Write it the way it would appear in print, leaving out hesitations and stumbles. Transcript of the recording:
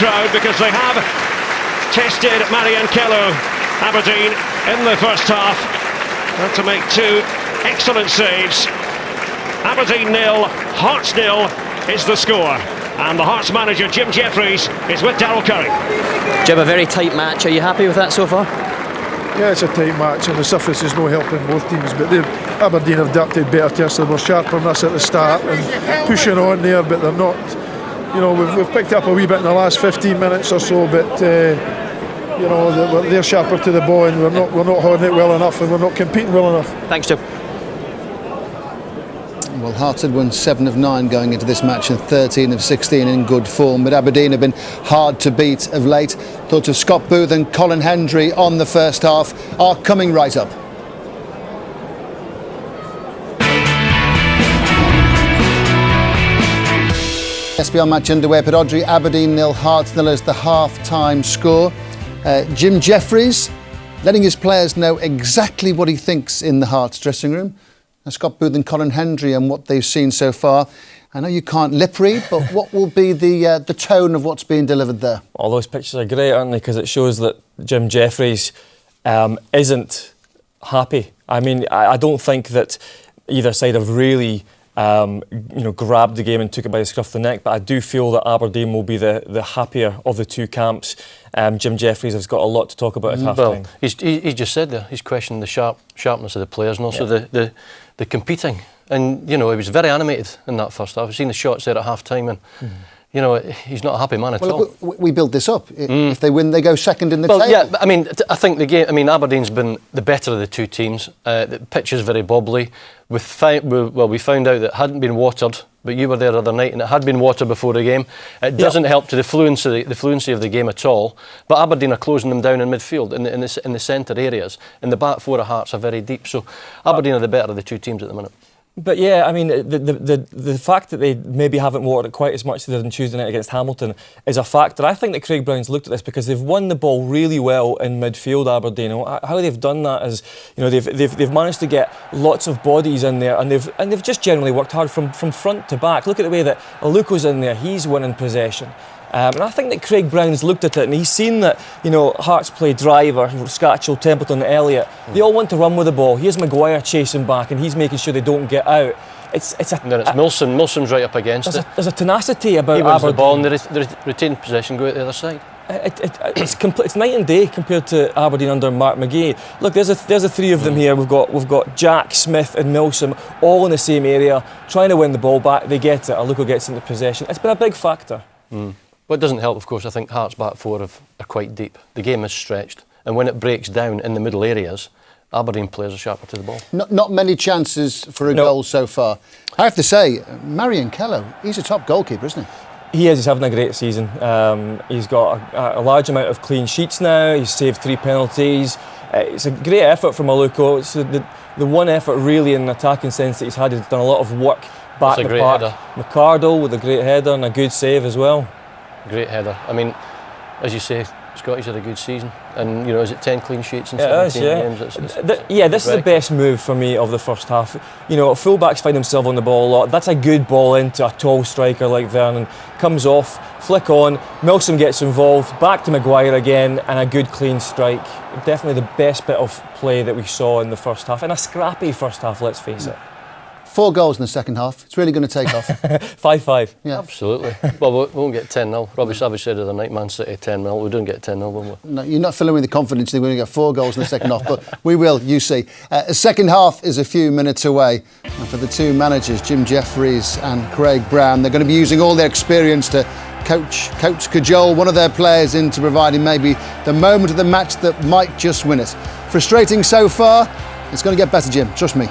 crowd because they have tested Marion Kello, Aberdeen, in the first half. Had to make two excellent saves. Aberdeen 0, Hearts 0 is the score. And the Hearts manager, Jim Jeffries, is with Darryl Curry. Jim, a very tight match. Are you happy with that so far? Yeah, it's a tight match, and the surface is no helping both teams, but Aberdeen have adapted better to us. They were sharper than us at the start and pushing on there, but they're not. You know, we've picked up a wee bit in the last 15 minutes or so, but you know, they're sharper to the ball, and we're not holding it well enough, and we're not competing well enough. Thanks, Jim. Well, Hearts had won 7 of 9 going into this match and 13 of 16 in good form, but Aberdeen have been hard to beat of late. Thoughts of Scott Booth and Colin Hendry on the first half are coming right up. SPL match underway at Audrey. Aberdeen 0, Hearts 0 is the half-time score. Jim Jeffries letting his players know exactly what he thinks in the Hearts dressing room. Scott Booth and Colin Hendry and what they've seen so far. I know you can't lip read, but what will be the tone of what's being delivered there? All those pictures are great, aren't they? Because it shows that Jim Jeffries isn't happy. I mean, I don't think that either side have really grabbed the game and took it by the scruff of the neck, but I do feel that Aberdeen will be the happier of the two camps. Jim Jeffries has got a lot to talk about at half-time. Well, he just said there, he's questioned the sharpness of the players and also the competing. And, you know, he was very animated in that first half. I've seen the shots there at half-time and, you know, he's not a happy man at all. Look, we build this up. If they win, they go second in the table. Yeah, I mean, I think the game, Aberdeen's been the better of the two teams. The pitch is very bobbly. We found out that it hadn't been watered, but you were there the other night, and it had been watered before the game. It doesn't help to the fluency of the game at all. But Aberdeen are closing them down in midfield, in the centre areas, and the back four of Hearts are very deep. So Aberdeen are the better of the two teams at the minute. But yeah, I mean, the fact that they maybe haven't watered it quite as much as they did on Tuesday night against Hamilton is a factor. I think that Craig Brown's looked at this because they've won the ball really well in midfield, Aberdeen. How they've done that is, you know, they've managed to get lots of bodies in there, and they've just generally worked hard from front to back. Look at the way that Aluko's in there; he's winning possession. And I think that Craig Brown's looked at it and he's seen that, you know, Hearts play Driver, Scatchell, Templeton, Elliott. They all want to run with the ball. Here's Maguire chasing back and he's making sure they don't get out. And then it's Milson. Milson's right up against it. There's a tenacity about Aberdeen. He wins the ball and Aberdeen. they retain possession, go out the other side. It's night and day compared to Aberdeen under Mark McGee. Look, there's the three of them here. We've got Jack, Smith and Milsom all in the same area, trying to win the ball back. They get it. Aluko gets into possession. It's been a big factor. What doesn't help, of course, I think Hearts' back four are quite deep. The game is stretched, and when it breaks down in the middle areas, Aberdeen players are sharper to the ball. Not many chances for a goal so far. I have to say, Marion Kello, he's a top goalkeeper, isn't he? He is. He's having a great season. He's got a large amount of clean sheets now. He's saved 3 penalties. It's a great effort from Aluko. It's the one effort really in an attacking sense that he's had. He's done a lot of work back the park. Header. McCardle with a great header and a good save as well. Great header. I mean, as you say, Scotty's had a good season, and you know, is it 10 clean sheets in 17 games? This is the best move for me of the first half. You know, fullbacks find themselves on the ball a lot. That's a good ball into a tall striker like Vernon. Comes off, flick on, Milsom gets involved, back to Maguire again, and a good clean strike. Definitely the best bit of play that we saw in the first half, and a scrappy first half, let's face it. 4 goals in the second half. It's really going to take off. 5-5. Yeah. Absolutely. Well, we won't get 10-0. Robbie Savage said the other night, Man City 10-0. We don't get 10-0, will we? No, you're not filling with the confidence that we're going to get 4 goals in the second half, but we will, you see. The second half is a few minutes away. And for the two managers, Jim Jeffries and Craig Brown, they're going to be using all their experience to cajole one of their players into providing maybe the moment of the match that might just win it. Frustrating so far. It's going to get better, Jim. Trust me.